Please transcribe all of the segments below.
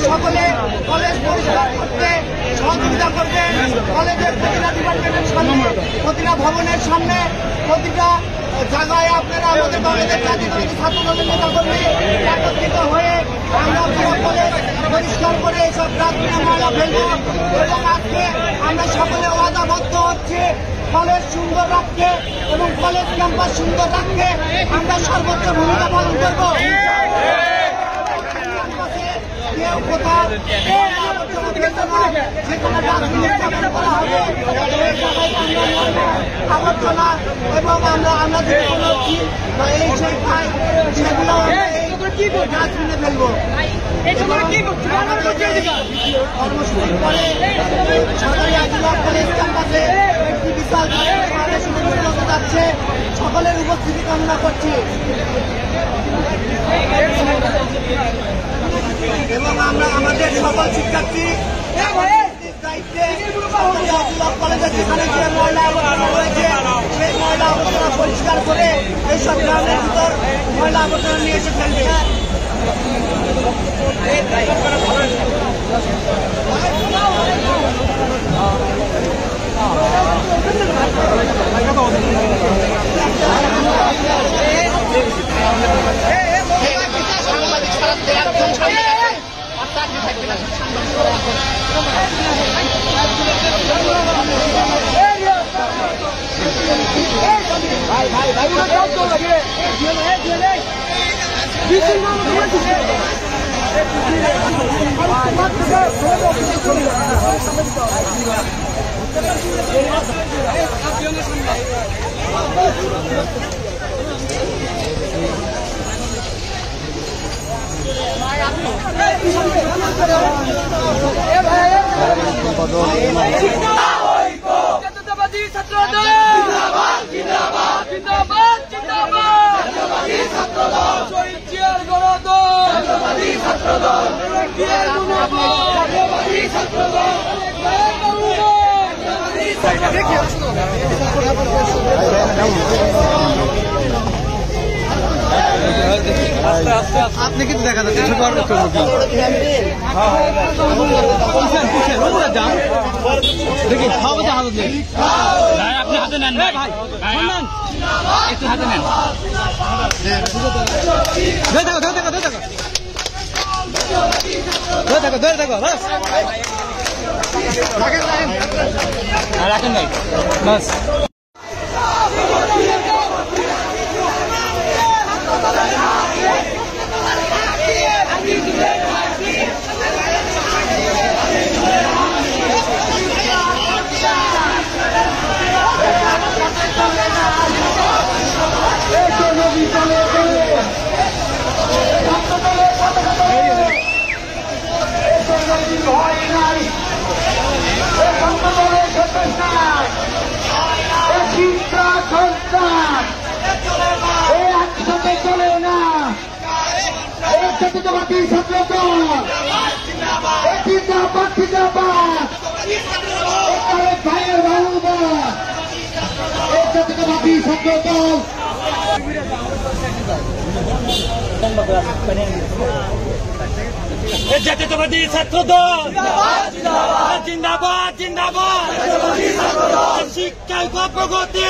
সকলে কলেজ পরিষ্কার করতে সহযোগিতা করবেন। কলেজের প্রতিটা ডিপার্টমেন্টের সামনে, প্রতিটা ভবনের সামনে, প্রতিটা জায়গায় আপনারা আমাদের কলেজের ছাত্র দলের নেতা কর্মী একত্রিত হয়ে আমরা পুরো কলেজ পরিষ্কার করে এইসব ডাস্টবিনে ময়লা ফেলবো। এবং আজকে আমরা সকলে ওয়াদাবদ্ধ হচ্ছে কলেজ সুন্দর রাখতে এবং কলেজ ক্যাম্পাস সুন্দর রাখতে আমরা সর্বোচ্চ ভূমিকা পালন করবো। কেউ কোথাও সেখানে ডাস্টবিনে স্থাপন করা হবে আবর্জনা এবং আমরা যে কোনো এই সেই খাই সেগুলো ডাস্টবিনে ফেলবো। কর্মসূচির পরে সরকারি আজিলা কলেজ ক্যাম্পাসে একটি বিশাল যাচ্ছে, সকলের উপস্থিতি কামনা করছি এবং আমরা আমাদের সকল শিক্ষার্থী দায়িত্বে কলেজে যেখানে যে ময়লা আবর্জনা রয়েছে সেই ময়লা আবর্জনা পরিষ্কার করে এইসব গ্রামের ভিতর ময়লা আবর্জনা নিয়ে এসে ফেলবে। ভাই আপনি কিন্তু দেখা যাচ্ছে দেখি সব হাতে নেই আপনি হাতে নেন ভাই একটু হাতে নেন ধরে থাকো বাস রাখেন ভাই বাস চলে না জাতীয়তাবাদী ছাত্র দল জিন্দাবাদ জিন্দাবাদ ভাইয়ের ভালোবাদ এই জাতীয়তাবাদী ছাত্র দল জাতীয়তাবাদী ছাত্র দল জিন্দাবাদ জিন্দাবাদ শিক্ষায় প্রগতি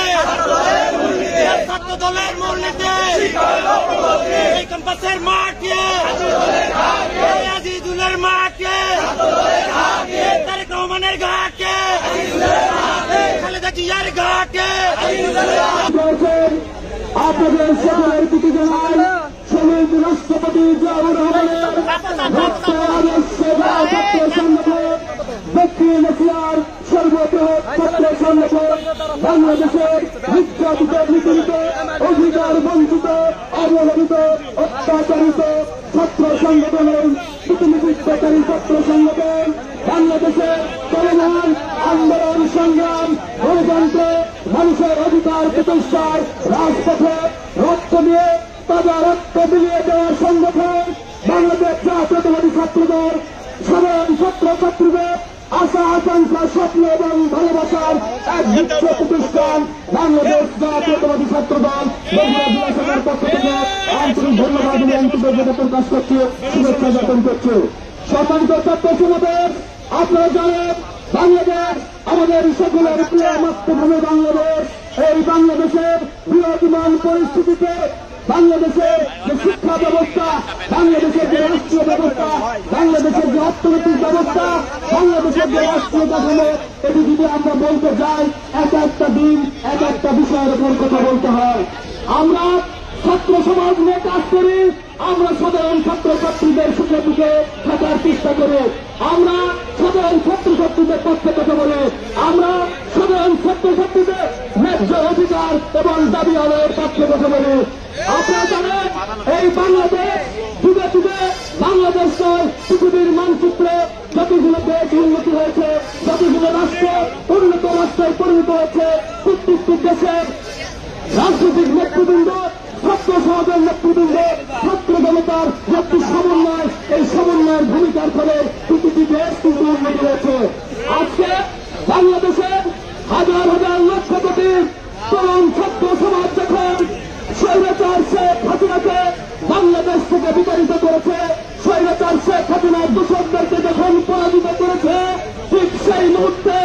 ছাত্র দলের মূলনীতি এই ক্যাম্পাসের মাঠে আজিজুলের মাঠে তারেক রহমানের ঘাটে খালেদা জিয়ার ঘাটে আপনাদের সকলের প্রতি জানাই শহীদ রাষ্ট্রপতি জিয়াউর রহমানের দক্ষিণ এশিয়ার সর্ববৃহৎ ছাত্র সংগঠন বাংলাদেশের নির্যাতিত নিপীড়িত অধিকার বঞ্চিত অবহেলিত অত্যাচারিত ছাত্র সংগঠনের প্রতিনিধিত্বকারী ছাত্র সংগঠন বাংলাদেশের চলমান আন্দোলন সংগ্রাম গণতন্ত্র মানুষের অধিকার প্রতিষ্ঠার রাজপথে রক্ত দিয়ে তাজা রক্ত বিলিয়ে দেওয়ার সংগঠন বাংলাদেশ জাতীয়তাবাদী ছাত্রদল সাধারণ ছাত্রছাত্রীদের আশা আকাঙ্ক্ষা স্বপ্ন এবং ভালোবাসার এক বিশ্ব প্রতিষ্ঠান বাংলাদেশ জাতীয়তাবাদী ছাত্রদল বগুড়া জেলা শাখার পক্ষ থেকে আন্তরিক ধন্যবাদ এবং কৃতজ্ঞতা প্রকাশ করছে শুভেচ্ছা জ্ঞাপন করছে। স্বতন্ত্র ছাত্র সমাবেশ আপনারা জানেন বাংলাদেশ আমাদের সকলের প্রিয় মাতৃভূমি বাংলাদেশ। এই বাংলাদেশের বিরাজমান পরিস্থিতিতে বাংলাদেশের যে শিক্ষা ব্যবস্থা, বাংলাদেশের যে রাষ্ট্রীয় ব্যবস্থা, বাংলাদেশের যে অর্থনৈতিক ব্যবস্থা, বাংলাদেশের যে রাষ্ট্রীয় কাঠামো, এটি যদি আমরা বলতে যাই এক একটা দিন এক একটা বিষয়ের উপর কথা বলতে হয়। আমরা ছাত্র সমাজ নিয়ে কাজ করি, আমরা সাধারণ ছাত্রছাত্রীদের সুখে দুঃখে থাকার চেষ্টা করি, আমরা সাধারণ ছাত্রছাত্রীদের পক্ষে কথা বলি, আমরা সাধারণ ছাত্রছাত্রীদের ন্যায্য অধিকার এবং দাবি আদায়ের পক্ষে কথা বলি। আপনারা জানেন এই বাংলাদেশ যুগে যুগে বাংলাদেশ পৃথিবীর মানচিত্রে যতগুলো দেশ উন্নতি হয়েছে, যতগুলো রাষ্ট্র উন্নত রাষ্ট্রে পরিণত হয়েছে, প্রত্যেকটি দেশের রাজনৈতিক নেতৃবৃন্দ, ছাত্র সমাজের নেতৃবৃন্দ, ছাত্র জনতার একটি সমন্বয়, এই সমন্বয়ের ভূমিকার ফলে প্রতিটি দেশ কিন্তু উন্নতি হয়েছে। আজকে বাংলাদেশের হাজার হাজার লক্ষ কোটি তরুণ ছাত্র সমাজ যখন স্বৈরাচার শেখ হাসিনাকে বাংলাদেশ থেকে বিতাড়িত করেছে, স্বৈরাচার শেখ হাসিনার দূষকদেরকে যখন পরাজিত করেছে, ঠিক সেই মুহূর্তে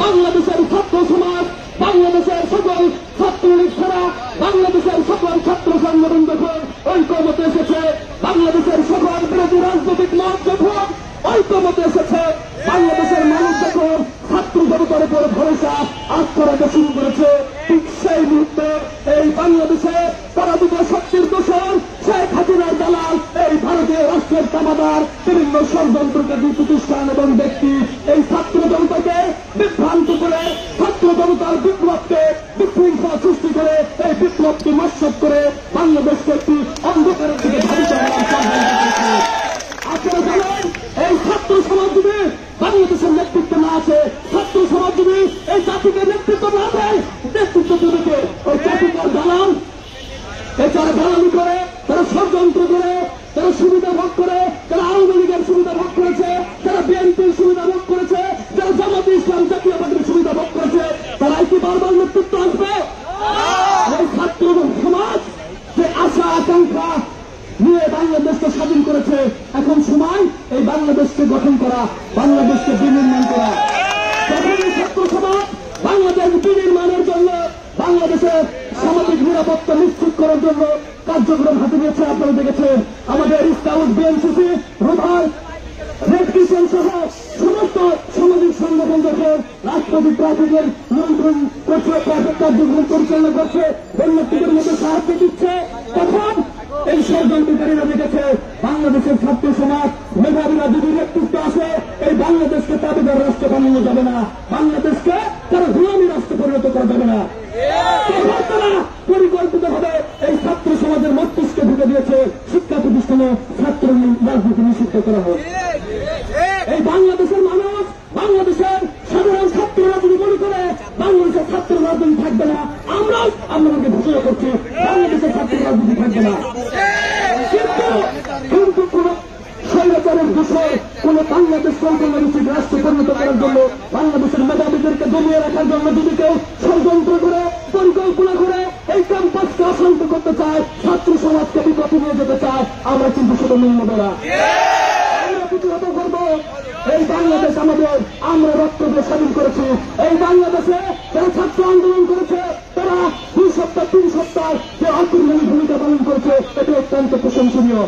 বাংলাদেশের ছাত্র সমাজ, বাংলাদেশের সকল ছাত্রলীগ ছাড়া বাংলাদেশের সকল ছাত্র সংগঠন যখন ঐক্যমতে এসেছে, বাংলাদেশের সকল বিরোধী রাজনৈতিক মত যখন ঐক্যমতে এসেছে, বাংলাদেশের মানুষ যখন ছাত্র জনতার উপর ভরসা আস্থা রাখা শুরু করেছে, ঠিক সেই মুহূর্তে এই বাংলাদেশে তারা দুটো শক্তির দোষর, শেখ হাসিনার দালাল, এই ভারতীয় রাষ্ট্রের কামাদার, বিভিন্ন ষড়যন্ত্রকারী প্রতিষ্ঠান এবং ব্যক্তি এই ছাত্র জনতাকে বিভ্রান্ত করে, ছাত্র জনতার বিপ্লবকে বিশৃঙ্খলা সৃষ্টি করে, এই বিপ্লবকে নস্যাৎ করে বাংলাদেশকে একটি অন্ধকারের দিকে ধাবিত করার ষড়যন্ত্র করেছে। আপনারা জানেন, এই ছাত্র সমাজ যদি বাংলাদেশের নেতৃত্ব না আছে, ছাত্র সমাজ যদি এই জাতিকে নেতৃত্ব না দেয়, নেতৃত্ব দেবে ওই জাতিকার দালাল, এছাড়া দালালি করে, তারা ষড়যন্ত্র করে, তারা সুবিধা ভোগ করে, তারা আওয়ামী লীগের সুবিধা ভোগ করেছে, তারা বিএনপির সুবিধা ভোগ করেছে, তারা জামাতে ইসলাম জাতীয় পার্টির সুবিধা ভোগ করেছে। তারা কি বারবার নেতৃত্ব আসবে? এই ছাত্র সমাজ যে আশা আকাঙ্ক্ষা নিয়ে বাংলাদেশকে স্বাধীন করেছে, এখন সময় এই বাংলাদেশকে গঠন করা, বাংলাদেশকে বিনির্মাণ করা। তখন এই ছাত্র সমাজ বাংলাদেশ বিনির্মাণের জন্য, বাংলাদেশের সামাজিক নিরাপত্তা নিশ্চিত করার জন্য কার্যক্রম হাতে নিয়েছে। আপনারা দেখেছেন আমাদের scout, BNCC, rover, red crescent সহ সমস্ত সামাজিক সংগঠন যখন রাষ্ট্রপতি ট্রাফিকের নিয়ন্ত্রণ করছে, ট্রাফিক কার্যক্রম পরিচালনা করছে, বন্যার্থীদের মধ্যে সাহায্য দিচ্ছে, তখন এই ষড়যন্ত্রকারীরা দেখেছে বাংলাদেশের ছাত্র সমাজ মেধাবীরা যদি নেতৃত্ব আসে, এই বাংলাদেশকে তাবেদার রাষ্ট্র বানানো যাবে না, বাংলাদেশকে তারা গোলামী রাষ্ট্র পরিণত করা যাবে না। তারা পরিকল্পিতভাবে এই ছাত্র সমাজের মস্তিষ্কে ঢুকে দিয়েছে শিক্ষা প্রতিষ্ঠানে ছাত্র রাজনীতি নিষিদ্ধ করা হোক। এই বাংলাদেশের মানুষ, বাংলাদেশের সাধারণ ছাত্ররা যদি মনে করে বাংলাদেশের ছাত্র রাজনীতি থাকবে না, আমরাও আপনাদেরকে ঘোষণা করছি বাংলাদেশের ছাত্র রাজনীতি থাকবে না। কিন্তু কোন স্বৈরাচারের বিষয়, কোন বাংলাদেশ সম্পূর্ণ রাষ্ট্র পরিণত করার জন্য, বাংলাদেশের মেধাবীদেরকে দমিয়ে রাখার জন্য যদি কেউ ষড়যন্ত্র করে, পরিকল্পনা করে এই ক্যাম্পাসকে অশান্ত করতে চায়, ছাত্র সমাজকে বিপথে নিয়ে যেতে চায়, আমরা কিন্তু শুধু মেনে নেব না। আমরা প্রতিহত করব। এই বাংলাদেশ আমাদের, আমরা রক্ত দিয়ে স্বাধীন করেছি। এই বাংলাদেশে যারা ছাত্র আন্দোলন করেছে, তারা 2 সপ্তাহ 3 সপ্তাহ যে অগ্রণী ভূমিকা পালন করেছে, এটি অত্যন্ত প্রশংসনীয়।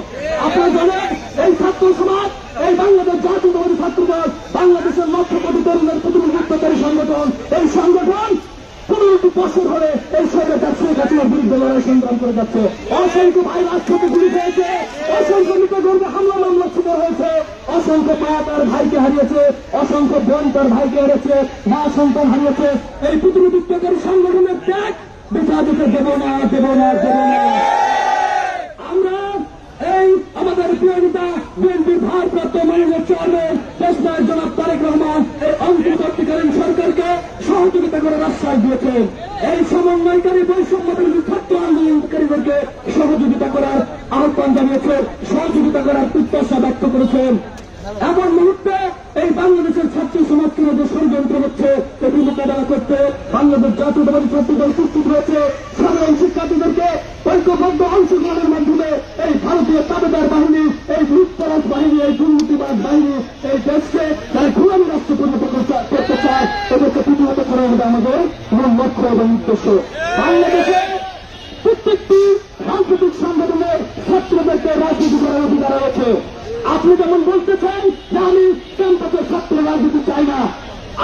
আপনারা জানেন, এই ছাত্র সমাজ, এই বাংলাদেশ জাতীয়তাবাদী ছাত্রদল, বাংলাদেশের লক্ষ কোটি তরুণের প্রতিনিধিত্বকারী সংগঠন, এই সংগঠন 15 বছর ধরে এই সরকার শেখ হাসিনার বিরুদ্ধে লড়াই সংগ্রাম করে যাচ্ছে। অসংখ্য ভাই রাষ্ট্রকে গুলি হয়েছে, অসংখ্য মৃতগর্ভে হামলা মামলার শিকার হয়েছে, অসংখ্য মা তার ভাইকে হারিয়েছে, অসংখ্য বোন তার ভাইকে হারিয়েছে, মা সন্তান হারিয়েছে। এই প্রতিনিধিত্বকারী সংগঠনের ত্যাগ বিচার দিতে দেব না, দেব না, দেব না। আমরা এই আমাদের প্রিয় নেতা বিএনপির ভারপ্রাপ্ত মাননীয় চেয়ারম্যান দেশনায়ক জনাব তারেক রহমান এই অন্তর্বর্তীকালীন সরকারকে সহযোগিতা করার আশ্বাস দিয়েছেন। এই সমন্বয়কারী বৈষম্য বিরোধী ছাত্র আন্দোলনকারীদেরকে সহযোগিতা করার আহ্বান জানিয়েছেন, সহযোগিতা করার প্রত্যাশা ব্যক্ত করেছেন। এমন মুহূর্তে এই বাংলাদেশের ছাত্র সমাজকে যে ষড়যন্ত্র হচ্ছে, এটি মোকাবেলা করতে বাংলাদেশ জাতীয়তাবাদী ছাত্রদল প্রস্তুত রয়েছে। সাধারণ শিক্ষার্থীদেরকে ঐক্যবদ্ধ অংশগ্রহণের মাধ্যমে এই ভারতীয় তাবেদার বাহিনী, এই লুটতরাজ বাহিনী, এই দুর্নীতিবাদ বাহিনী, এই দেশকে যারা গোলামী রাষ্ট্র পরিণত করতে চায়, এদেরকে প্রতিহত করা হবে আমাদের মূল লক্ষ্য এবং উদ্দেশ্য। বাংলাদেশে প্রত্যেকটি রাজনৈতিক সংগঠনের ছাত্রদেরকে রাজনীতি করার অধিকার রয়েছে। আপনি যেমন বলতে চান যে আমি ক্যাম্পাসের ছাত্র রাজনীতি চাই না,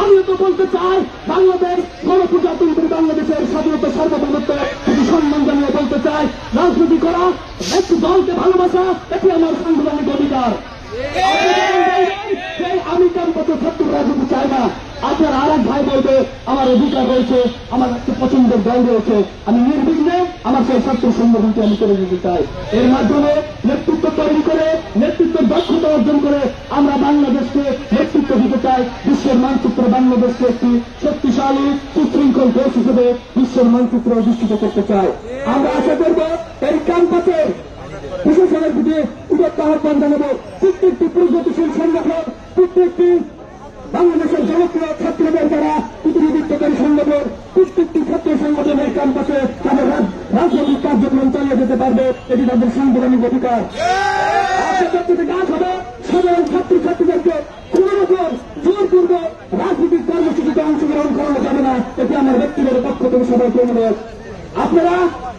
আমিও তো বলতে চাই বাংলাদেশ গণপ্রজাতন্ত্রী বাংলাদেশের স্বাধীনতা সার্বভৌমত্ব যদি সম্মান জানিয়ে বলতে চাই, রাজনীতি করা, একটু দলকে ভালোবাসা, এটি আমার সাংবিধানিক অধিকার। আমি ক্যাম্পাসের ছাত্র রাজনীতি চাই না। আপনার আর এক ভাই বলবে আমার অধিকার রয়েছে, আমার একটু পছন্দের দল রয়েছে, আমি নির্বিঘ্নে আমার সেই ছাত্র সংগঠনকে আমি করে দিতে চাই। এর মাধ্যমে নেতৃত্ব তৈরি করে, নেতৃত্বের দক্ষতা অর্জন করে আমরা বাংলাদেশকে নেতৃত্ব দিতে চাই। বিশ্বের মানচিত্রে বাংলাদেশকে একটি শক্তিশালী সুশৃঙ্খল দেশ হিসেবে বিশ্বের মানচিত্রে অধিষ্ঠিত করতে চাই। আমরা আশা করব এই ক্যাম্পাসে প্রশাসনের প্রতি উদ্যোক্তা আহ্বান জানাবো। প্রত্যেকটি প্রগতিশীল সংগঠন, প্রত্যেকটি বাংলাদেশের জনপ্রিয় ছাত্রদের দ্বারা প্রতিনিধিত্বকারী সংগঠন, প্রত্যেকটি ছাত্র সংগঠনের ক্যাম্পাসে তাদের রাজনৈতিক কার্যক্রম চালিয়ে যেতে পারবে, এটি তাদের সাংবিধানিক অধিকার। কাজ হবে সাধারণ ছাত্রছাত্রীদেরকে কোন রকম জোরপূর্বক রাজনৈতিক কর্মসূচিতে অংশগ্রহণ করানো যাবে না, এটি আমার ব্যক্তিগত পক্ষ থেকে সবাইকে অনুরোধ। আপনারা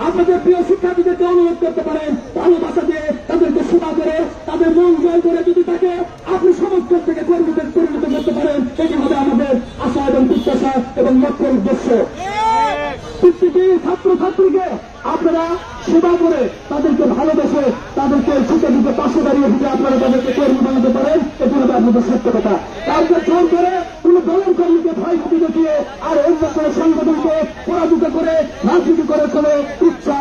আপনাদের প্রিয় শিক্ষার্থীদেরকে অনুরোধ করতে পারেন, ভালোবাসা দিয়ে তাদেরকে সেবা করে, তাদের মন জয় করে যদি তাকে আপনি সমস্ত থেকে কর্মীদের পরিণত করতে পারেন, এটি হবে আমাদের আশা এবং প্রত্যাশা এবং লক্ষ্যের উদ্দেশ্য। প্রত্যেকটি ছাত্রছাত্রীকে আপনারা সেবা করে তাদেরকে ভালোবেসে তাদেরকে ছুটে দিতে পাশে দাঁড়িয়ে দিতে আপনারা তাদেরকে কর্মী বানাতে পারেন, এটি হবে আপনাদের সত্য কথা। কাউকে জোর করে কোন দলের কর্মীকে ভয় ভীতি দেখিয়ে আর অন্য কোনো সংগঠনকে পরাজিত করে রাজনীতি করে কোনো ইচ্ছা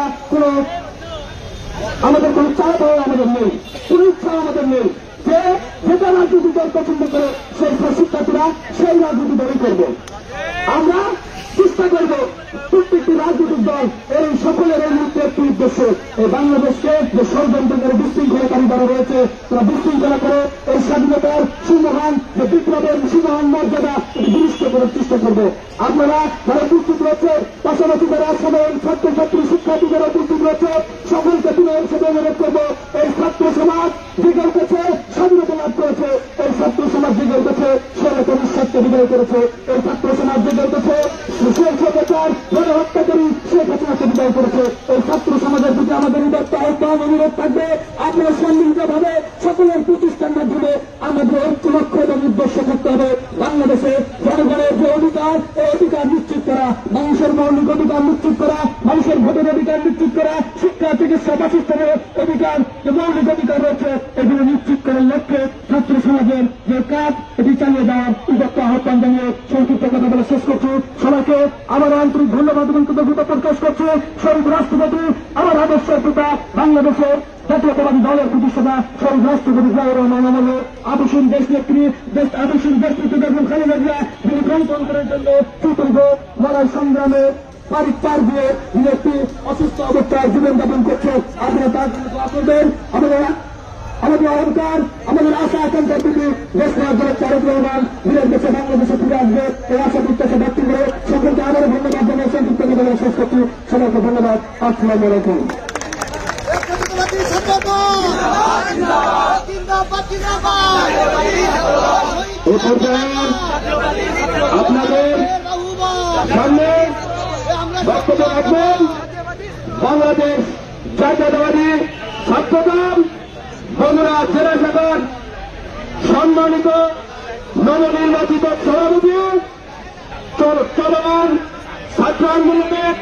আমাদের কোনো চাওয়াও আমাদের নেই, কোন ইচ্ছা আমাদের নেই। যে যেটা রাজনীতি দল পছন্দ করে সেই শিক্ষার্থীরা সেই রাজনীতি দলই করবে। আমরা চেষ্টা করব প্রত্যেকটি রাজনৈতিক দল এই সকলের এই মুহূর্তে একটি উদ্দেশ্য, এই বাংলাদেশকে যে ষড়যন্ত্রকারী বিশৃঙ্খলাকারী যারা রয়েছে তারা বিশৃঙ্খলা করে এই স্বাধীনতার সুমহান যে বিপ্লবের সুমহান মর্যাদা এটি বিনষ্ট করার চেষ্টা করবে। আপনারা যারা উপস্থিত রয়েছে, পাশাপাশি যারা সাধারণ ছাত্রছাত্রী শিক্ষার্থী যারা উপস্থিত রয়েছে, সকলকে তুলে হিসেবে অনুরোধ করবো, এই ছাত্র সমাজ জেগে উঠেছে, স্বাধীনতা লাভ করেছে, এই ছাত্র সমাজ জেগে উঠেছে, স্বৈরাচারী নিঃস্বার্থে বিদায় করেছে, এই ছাত্র সমাজ জেগে উঠেছে, স্বৈরাচার গণহত্যাকারী শেখ হাসিনাকে বিদায় করেছে। এই ছাত্র সমাজের প্রতি আমাদের উদাত্ত আহ্বান অনুরোধ থাকবে, আপনারা সম্মিলিতভাবে সকলের প্রতিষ্ঠান মাধ্যমে আমাদের ঐক্য লক্ষ্য এবং উদ্দেশ্য করতে হবে বাংলাদেশে জনগণের যে অধিকার, এই অধিকার নিশ্চিত করা, মানুষের মৌলিক অধিকার নিশ্চিত করা, মানুষের ভোটের অধিকার নিশ্চিত করা, শিক্ষা চিকিৎসা বাসস্থানের অধিকার যে মৌলিক অধিকার রয়েছে এগুলো নিশ্চিত করার লক্ষ্যে ছাত্র সমাজের যে কাজ এটি চালিয়ে দেওয়ার উদাত্ত আহ্বান জানিয়ে সংক্ষিপ্ত কথা বলে শেষ করছি। সবাইকে আমার আন্তরিক ধন্যবাদ এবং কৃতজ্ঞতা প্রকাশ করছি। শহীদ রাষ্ট্রপতি আমার আদর্শের পিতা, বাংলাদেশের জাতীয়তাবাদী দলের প্রতিষ্ঠাতা শহীদ রাষ্ট্রপতি জিয়াউর রহমান আমলে আদর্শীন দেশ নেত্রী আদর্শীন দেশ নেত্রী বেগম খালেদা জিয়া যিনি গণতন্ত্রের জন্য সুদীর্ঘ লড়াই সংগ্রামে পার দিয়ে যিনি একটি অসুস্থ অবস্থায় জীবনযাপন করছে, আপনারা তার জন্য দোয়া করবেন। আমাদের অহংকার, আমাদের আশা আকাঙ্ক্ষার প্রতি দেশ রাজ্যের তারেক রহমান দিনের দেশে বাংলাদেশে ফিরে আসবে এই আশা প্রত্যাশা ব্যক্ত করে সকলকে আবারও ধন্যবাদ জানিয়ে সংযুক্ত কথা শেষ করছি। সবাইকে ধন্যবাদ। আসসালামু আলাইকুম। আপনাদের সামনে বক্তব্য রাখবেন বাংলাদেশ জাতীয়তাবাদী ছাত্রদল বগুড়া জেলা শাখার সম্মানিত নবনির্বাচিত সভাপতি চলমান ছাত্র আন্দোলনের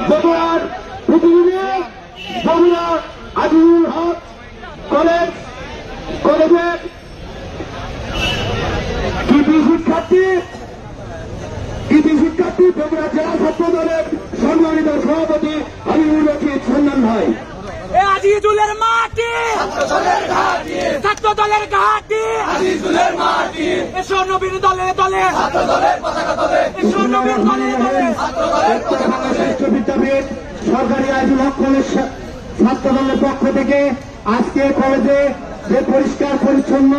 বগুড়ার প্রতিনিধি বগুড়া আজিজুল হক কলেজের কৃতি শিক্ষার্থী বগুড়া জেলা ছাত্র দলের সম্মানিত সভাপতি হাবিবুর রশিদ সন্ধান ভাই। আজিজুলের মাটি ছাত্র দলের ঘাটি, এসো নবীন দলে দলে এসো নবীন দলে দলে। বিদ্যাপীঠ সরকারি আজিজুল হক কলেজ ছাত্র দলের পক্ষ থেকে আজকে কলেজে যে পরিষ্কার পরিচ্ছন্ন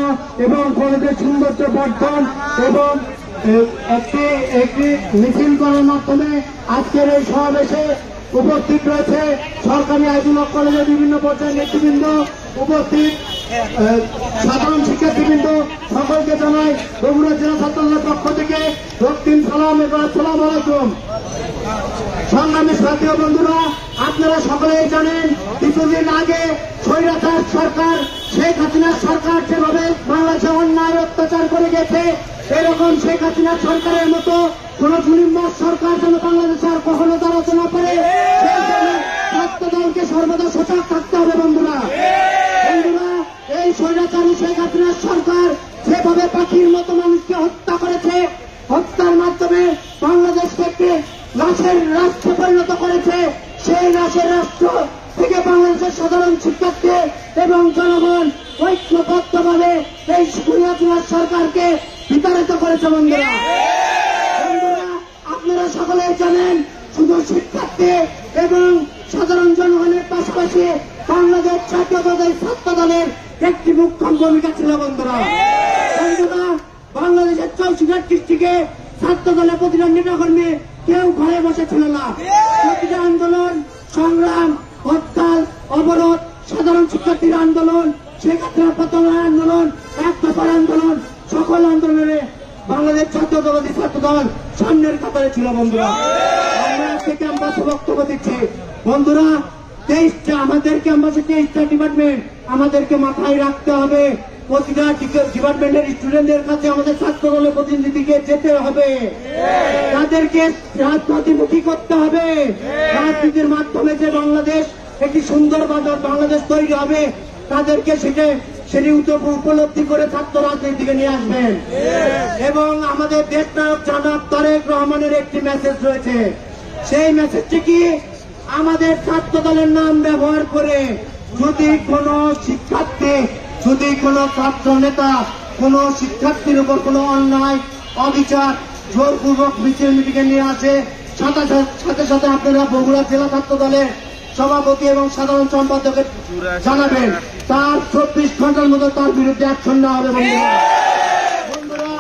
এবং কলেজের সৌন্দর্য বর্ধন এবং একটি মিছিল করার মাধ্যমে আজকের এই সমাবেশে উপস্থিত রয়েছে সরকারি আজিজুল হক কলেজের বিভিন্ন পর্যায়ের নেতৃবৃন্দ, উপস্থিত সাধারণ শিক্ষার্থীবৃন্দ, সকলকে জানাই বগুড়া জেলা ছাত্রদলের পক্ষ থেকে রক্তিম সালাম এবং আসসালামু আলাইকুম। সংগ্রামী সাথী বন্ধুরা, আপনারা সকলেই জানেন কিছুদিন আগে স্বৈরাচার সরকার শেখ হাসিনার সরকার যেভাবে বাংলাদেশে অন্যায় অত্যাচার করে গেছে, এরকম শেখ হাসিনা সরকারের মতো কোন জুলুমবাজ সরকার যেন বাংলাদেশে আর কখনো দাঁড়াতে না পারে, ছাত্র দলকে সর্বদা সজাগ থাকতে হবে। বন্ধুরা, এই স্বৈরাচারী শেখ হাসিনার সরকার যেভাবে পাখির মতো মানুষকে হত্যা করেছে, হত্যার মাধ্যমে বাংলাদেশকে একটি লাশের রাষ্ট্রে পরিণত করেছে, সেই লাশের রাষ্ট্র থেকে বাংলাদেশের সাধারণ শিক্ষার্থী এবং জনগণ ঐক্যবদ্ধভাবে এই স্বৈরাচার সরকারকে বিতাড়িত করেছে। বন্ধুরা, আপনারা সকলেই জানেন শুধু শিক্ষার্থী এবং সাধারণ জনগণের পাশাপাশি বাংলাদেশ জাতীয়তাবাদী ছাত্র দলের একটি মুখ্য ভূমিকা ছিল। বন্ধুরা, বাংলাদেশের 64 ডিস্ট্রিক্টে ছাত্র দলের প্রতিটা নেতাকর্মী কেউ ঘরে বসেছিল না। প্রতিটা আন্দোলন সংগ্রাম, হরতাল, অবরোধ, সাধারণ শিক্ষার্থীর আন্দোলন, শেখ হাসিনা পতনের আন্দোলন, এক দফার আন্দোলন, সকল আন্দোলনে বাংলাদেশ জাতীয়তাবাদী ছাত্র দল সামনের কাতারে ছিল। বন্ধুরা, আমরা আজকে ক্যাম্পাসে বক্তব্য দিচ্ছি। বন্ধুরা, 23টা আমাদের ক্যাম্পাসে 23টা ডিপার্টমেন্ট, আমাদেরকে মাথায় রাখতে হবে প্রতিটা ডিপার্টমেন্টের স্টুডেন্টদের কাছে আমাদের ছাত্র দলের প্রতিনিধিকে যেতে হবে, তাদেরকে রাজনীতিমুখী করতে হবে। রাজনীতির মাধ্যমে যে বাংলাদেশ একটি সুন্দর বাংলাদেশ তৈরি হবে, তাদেরকে সেটি উপলব্ধি করে ছাত্র রাজনীতিকে নিয়ে আসবেন। এবং আমাদের দেশ নায়ক জনাব তারেক রহমানের একটি মেসেজ রয়েছে। সেই মেসেজটি কি? আমাদের ছাত্র দলের নাম ব্যবহার করে যদি কোনো শিক্ষার্থী, যদি কোনো ছাত্র নেতা কোনো শিক্ষার্থীর উপর কোনো অন্যায় অবিচার জোরপূর্বক মিছিল মিটিংয়ে নিয়ে আসে, সাথে সাথে আপনারা বগুড়া জেলা ছাত্র দলের সভাপতি এবং সাধারণ সম্পাদককে জানাবেন। তার 24 ঘন্টার মধ্যে তার বিরুদ্ধে অ্যাকশন নেওয়া হবে। বন্ধুরা,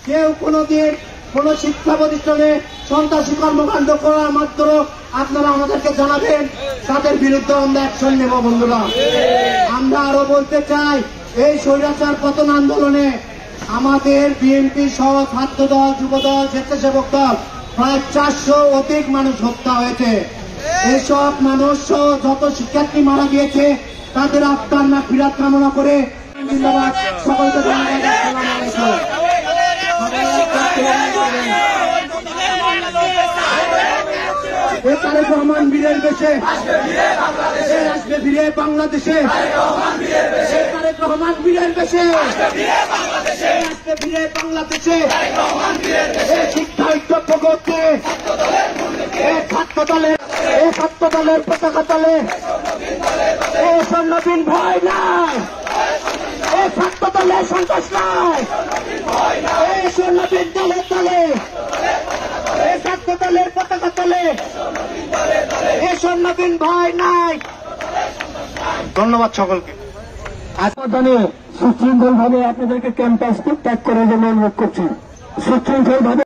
কেউ কোনোদিন কোন শিক্ষা প্রতিষ্ঠানে সন্ত্রাসী কর্মকাণ্ড করার মাত্র আপনারা আমাদেরকে জানাবেন, তাদের বিরুদ্ধে আমরা অ্যাকশন নেব। বন্ধুরা, আমরা আরো বলতে চাই, এই স্বৈরাচার পতন আন্দোলনে আমাদের বিএনপি সহ ছাত্র দল, যুব দল, স্বেচ্ছাসেবক দল প্রায় 400 অধিক মানুষ হত্যা হয়েছে। এইসব মানুষ সহ যত শিক্ষার্থী মারা গিয়েছে তাদের আত্মার মাগফিরাত কামনা করে ধন্যবাদ সকলকে। ধন্যবাদ। আসসালামু আলাইকুম। তারেক রহমান বীরের বেশে আসবে ফিরে বাংলাদেশে। তারেক রহমান বীরের বেশে আসবে ফিরে বাংলাদেশে। শিক্ষা ঐক্য করতে ছাত্র দলের পতাকা তলে নবীন ভয় নাই, ছাত্র দলের সন্তোষ নাই, নবীন দলের তলে ছাত্র দলের পতাকা তলে নবীন ভয় নাই। ধন্যবাদ সকলকে। সুশৃঙ্খল ভাবে আপনাদেরকে ক্যাম্পাস ত্যাগ করার জন্য অনুরোধ করছি। সুশৃঙ্খল ভাবে